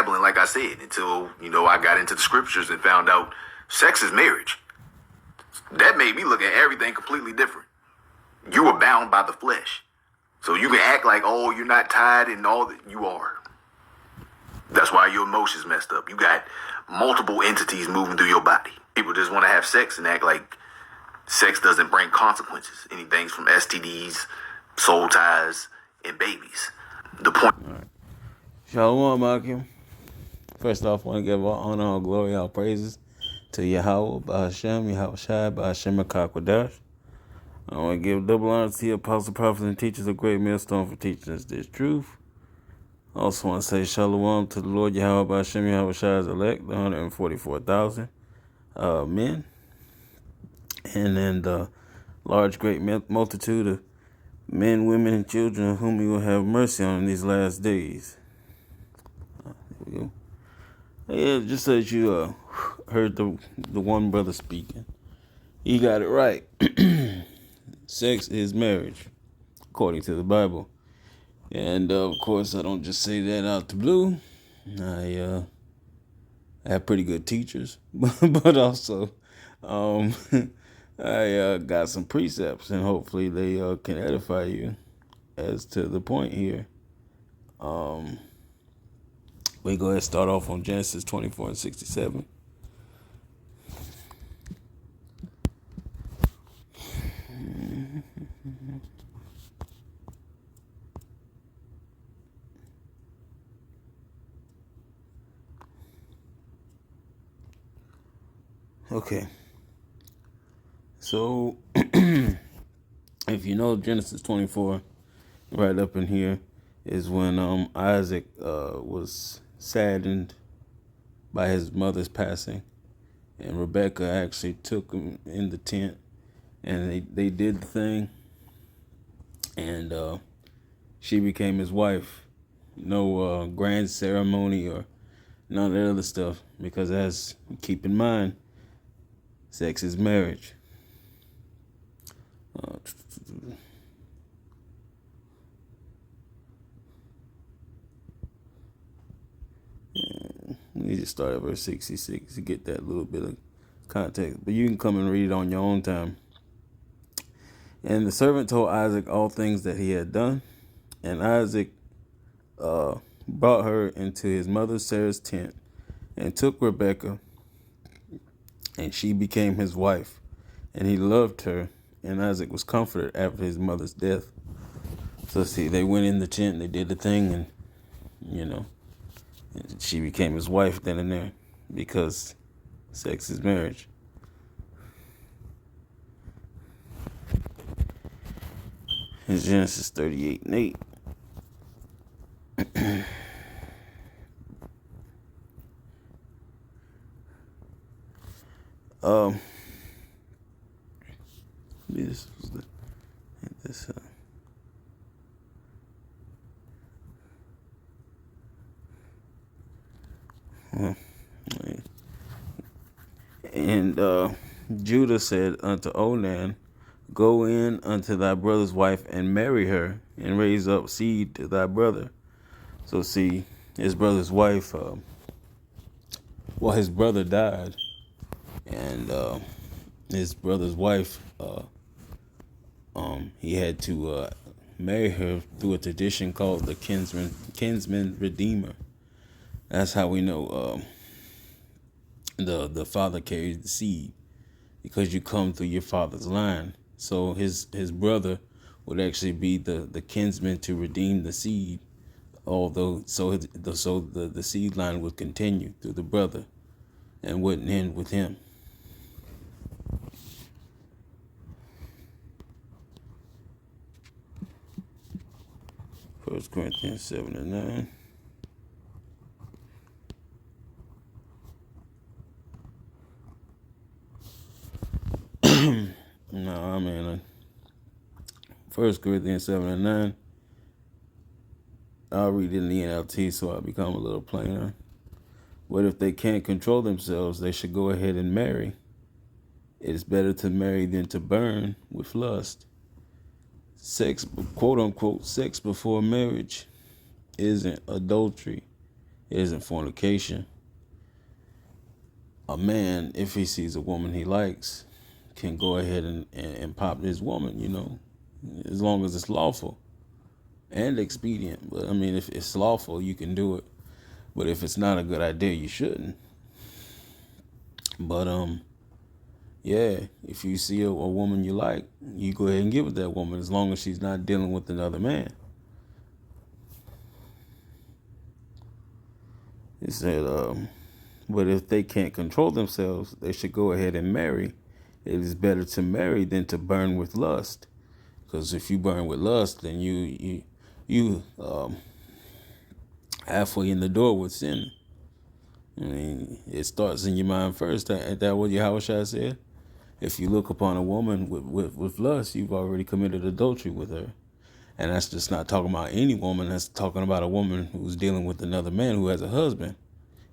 dabbling, like I said, until, I got into the scriptures and found out sex is marriage. That made me look at everything completely different. You are bound by the flesh. So you can act like, oh, you're not tied and all that. You are. That's why your emotions messed up. You got multiple entities moving through your body. People just want to have sex and act like sex doesn't bring consequences. Anything from STDs, soul ties, and babies. The point. All right. Shalom, Akim. First off, I want to give all honor, all glory, all praises to Yahweh, Ba'ashem, Yahweh Shai, Ba'ashem, Akakwadash. I want to give double honor to the apostle, prophets, and teachers of Great Millstone for teaching us this truth. I also want to say shalom to the Lord Yahweh, Ba'ashem, Yahweh Shai's elect, the 144,000 men, and then the large, great multitude of men, women, and children of whom he will have mercy on in these last days. There we go. Yeah, just as you heard the one brother speaking, he got it right. Sex is marriage, according to the Bible. And of course, I don't just say that out the blue. I have pretty good teachers, but also I got some precepts, and hopefully they can edify you as to the point here. We go ahead and start off on Genesis 24:67. Okay. So, if you know Genesis 24, right up in here is when Isaac was saddened by his mother's passing, and Rebecca actually took him in the tent, and they did the thing, and she became his wife. No grand ceremony or none of that other stuff, because keep in mind, sex is marriage. We just start at verse 66 to get that little bit of context. But you can come and read it on your own time. And the servant told Isaac all things that he had done. And Isaac brought her into his mother Sarah's tent and took Rebekah, and she became his wife. And he loved her, and Isaac was comforted after his mother's death. So see, they went in the tent, they did the thing, and she became his wife then and there, because sex is marriage. In Genesis 38:8. This was this. And Judah said unto Onan, go in unto thy brother's wife and marry her, and raise up seed to thy brother. So see, his brother's wife, his brother died, and his brother's wife, he had to marry her through a tradition called the kinsman redeemer. That's how we know the father carries the seed, because you come through your father's line. So his brother would actually be the kinsman to redeem the seed, although the seed line would continue through the brother and wouldn't end with him. First Corinthians 7:9. No, I mean, 1 Corinthians 7:9. I'll read it in the NLT so I become a little plainer. But if they can't control themselves, they should go ahead and marry. It is better to marry than to burn with lust. Sex, quote unquote, sex before marriage isn't adultery. isn't fornication. A man, if he sees a woman he likes, can go ahead and pop this woman, as long as it's lawful and expedient. But I mean, if it's lawful, you can do it. But if it's not a good idea, you shouldn't. But yeah, if you see a woman you like, you go ahead and get with that woman as long as she's not dealing with another man. He said, but if they can't control themselves, they should go ahead and marry. It is better to marry than to burn with lust. Because if you burn with lust, then you halfway in the door with sin. I mean, it starts in your mind first. Ain't that what Yahushua said? If you look upon a woman with lust, you've already committed adultery with her. And that's just not talking about any woman. That's talking about a woman who's dealing with another man who has a husband.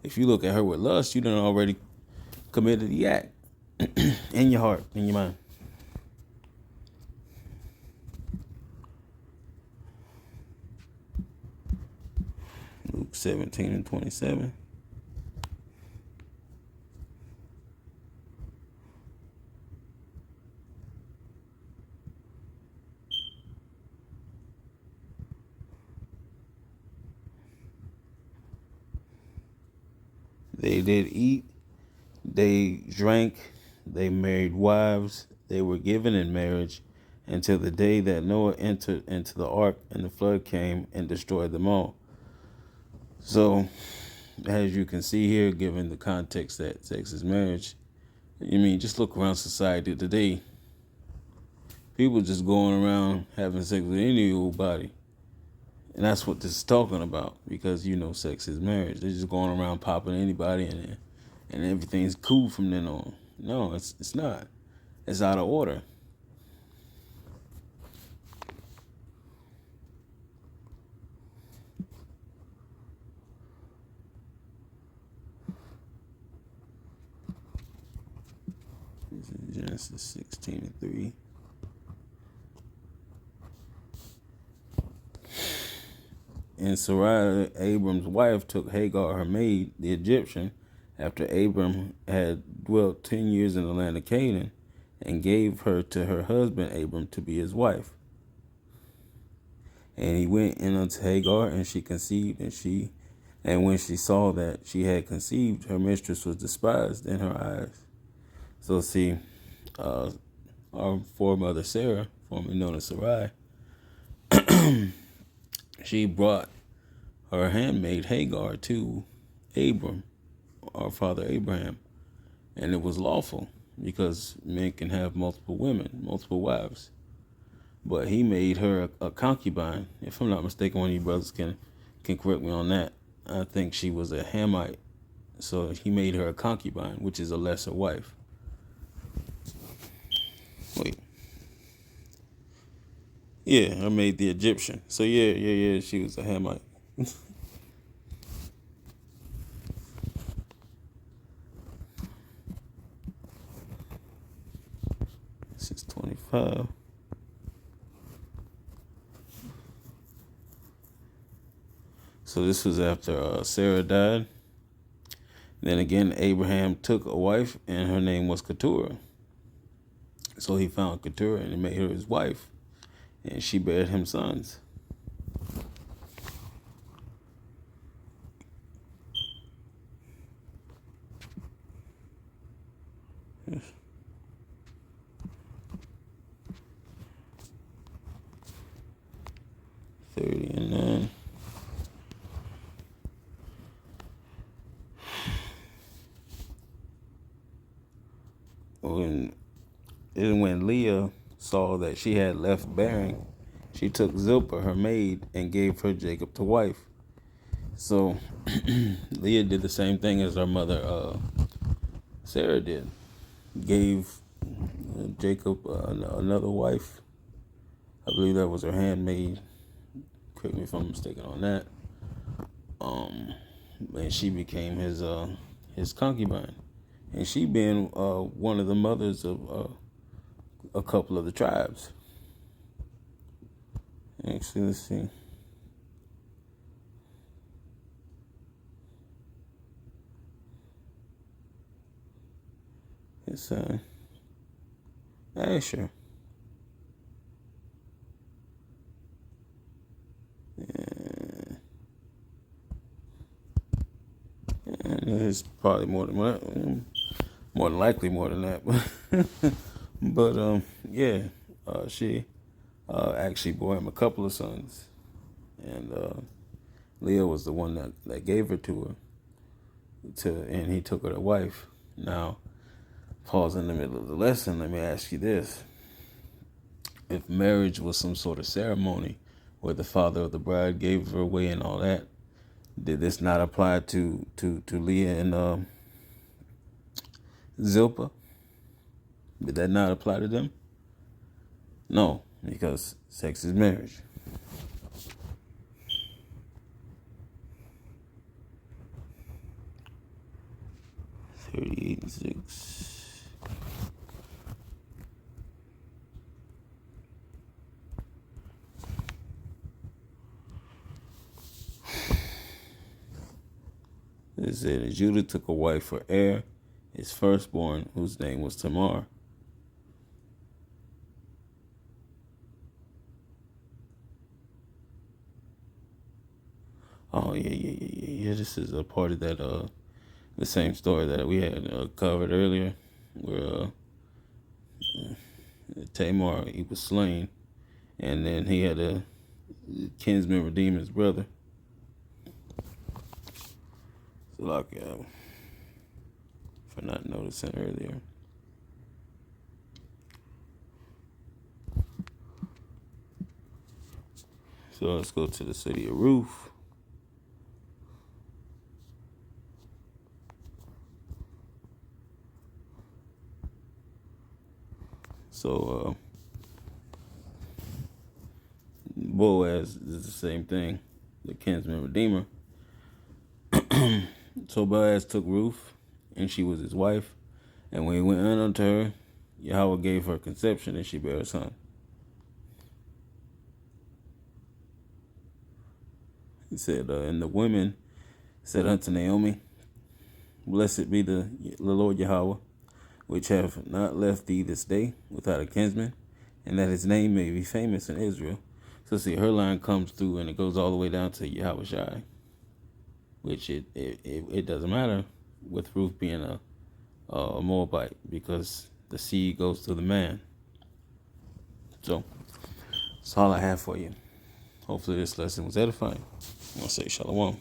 If you look at her with lust, you done already committed the act in your heart, in your mind. Luke 17:27. They did eat, they drank, they married wives, they were given in marriage until the day that Noah entered into the ark and the flood came and destroyed them all. So, as you can see here, given the context that sex is marriage, I mean, just look around society today. People just going around having sex with any old body. And that's what this is talking about, because sex is marriage. They're just going around popping anybody and everything's cool from then on. No, it's not. It's out of order. This is Genesis 16:3. And Sarai, Abram's wife, took Hagar, her maid, the Egyptian, after Abram had dwelt 10 years in the land of Canaan, and gave her to her husband Abram to be his wife. And he went in unto Hagar, and she conceived, and when she saw that she had conceived, her mistress was despised in her eyes. So see, our foremother Sarah, formerly known as Sarai, she brought her handmaid Hagar to Abram, our father Abraham, and it was lawful because men can have multiple women, multiple wives. But he made her a concubine. If I'm not mistaken, one of you brothers can correct me on that. I think she was a Hamite, so he made her a concubine, which is a lesser wife. Wait. Yeah, I made the Egyptian. So yeah, she was a Hamite. 625. So this was after Sarah died. Then again, Abraham took a wife, and her name was Keturah. So he found Keturah and he made her his wife, and she bare him sons. Yes. 30:9. When Leah saw that she had left bearing, she took Zilpah, her maid, and gave her Jacob to wife. So Leah did the same thing as her mother Sarah did. Gave Jacob another wife. I believe that was her handmaid. Correct me if I'm mistaken on that. And she became his concubine, and she being one of the mothers of a couple of the tribes. Actually, let's see. It's Asher. And it's probably more than that. More than likely more than that. But yeah, she actually bore him a couple of sons, and Leah was the one that gave her to her, and he took her to wife. Now, pause in the middle of the lesson. Let me ask you this: if marriage was some sort of ceremony where the father of the bride gave her away and all that, did this not apply to Leah and Zilpah? Did that not apply to them? No, because sex is marriage. 38 and 6. It said, and Judah took a wife for Er, his firstborn, whose name was Tamar. Oh yeah. This is a part of that the same story that we had covered earlier, where Tamar, he was slain, and then he had a kinsman redeem his brother. So like, for not noticing earlier. So let's go to the city of Ruth. So Boaz is the same thing, the kinsman redeemer. So Boaz took Ruth, and she was his wife. And when he went in unto her, Yahweh gave her conception, and she bare a son. He said, and the women said unto Naomi, Blessed be the Lord Yahweh, which have not left thee this day without a kinsman, and that his name may be famous in Israel. So see, her line comes through, and it goes all the way down to Yahweh Shai, which it doesn't matter with Ruth being a Moabite, because the seed goes to the man. So that's all I have for you. Hopefully this lesson was edifying. I want to say shalom.